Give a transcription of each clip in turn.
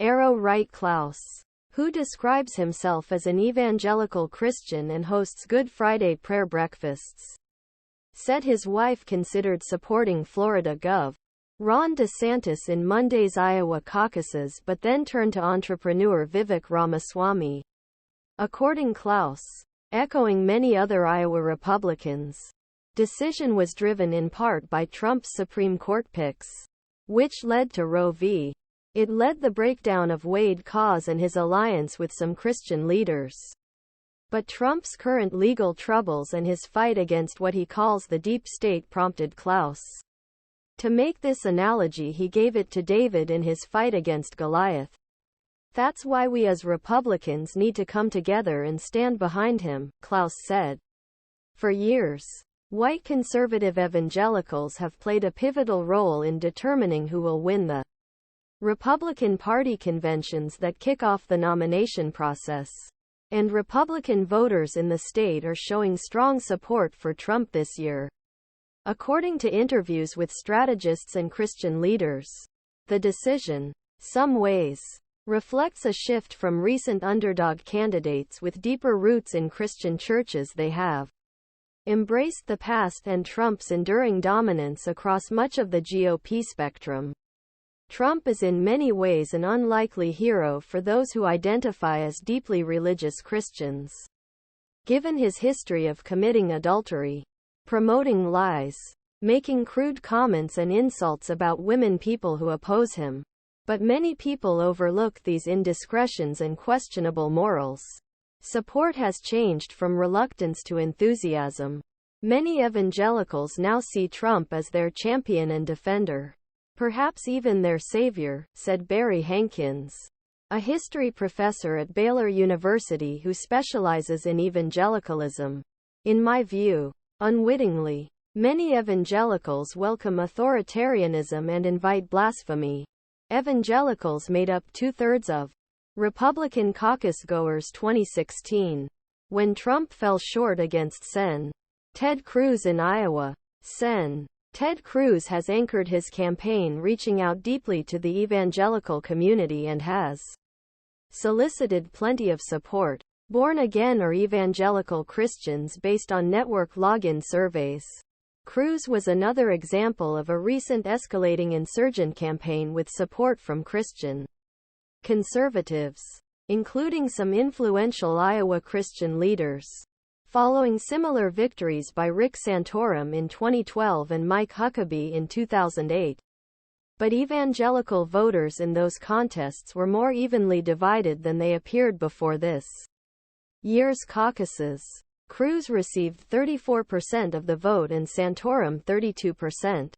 ArrowRight Klaus, who describes himself as an evangelical Christian and hosts Good Friday prayer breakfasts, said his wife considered supporting Florida Gov. Ron DeSantis in Monday's Iowa caucuses but then turned to entrepreneur Vivek Ramaswamy. According Klaus, echoing many other Iowa Republicans, decision was driven in part by Trump's Supreme Court picks, which led to Roe v. It led the breakdown of Wade cause and his alliance with some Christian leaders. But Trump's current legal troubles and his fight against what he calls the deep state prompted Klaus to make this analogy. He gave it to David in his fight against Goliath. That's why we as Republicans need to come together and stand behind him, Klaus said. For years, white conservative evangelicals have played a pivotal role in determining who will win the Republican Party conventions that kick off the nomination process. And Republican voters in the state are showing strong support for Trump this year. According to interviews with strategists and Christian leaders, the decision, some ways, reflects a shift from recent underdog candidates with deeper roots in Christian churches. They have embraced the past and Trump's enduring dominance across much of the GOP spectrum. Trump is in many ways an unlikely hero for those who identify as deeply religious Christians. Given his history of committing adultery, promoting lies, making crude comments and insults about women, people who oppose him. But many people overlook these indiscretions and questionable morals. Support has changed from reluctance to enthusiasm. Many evangelicals now see Trump as their champion and defender, perhaps even their savior, said Barry Hankins, a history professor at Baylor University who specializes in evangelicalism. In my view, unwittingly, many evangelicals welcome authoritarianism and invite blasphemy. Evangelicals made up 2/3 of Republican caucusgoers 2016, when Trump fell short against Sen. Ted Cruz in Iowa. Sen. Ted Cruz has anchored his campaign reaching out deeply to the evangelical community and has solicited plenty of support. Born-again or evangelical Christians based on network login surveys. Cruz was another example of a recent escalating insurgent campaign with support from Christian conservatives, including some influential Iowa Christian leaders. Following similar victories by Rick Santorum in 2012 and Mike Huckabee in 2008. But evangelical voters in those contests were more evenly divided than they appeared before this year's caucuses. Cruz received 34% of the vote and Santorum 32%.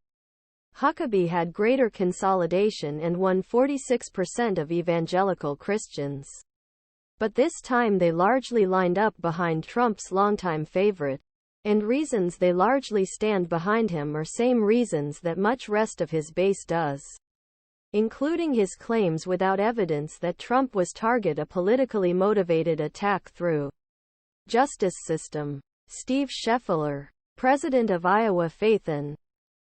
Huckabee had greater consolidation and won 46% of evangelical Christians. But this time they largely lined up behind Trump's longtime favorite. And reasons they largely stand behind him are same reasons that much rest of his base does, including his claims without evidence that Trump was target a politically motivated attack through justice system. Steve Scheffler, president of Iowa Faith and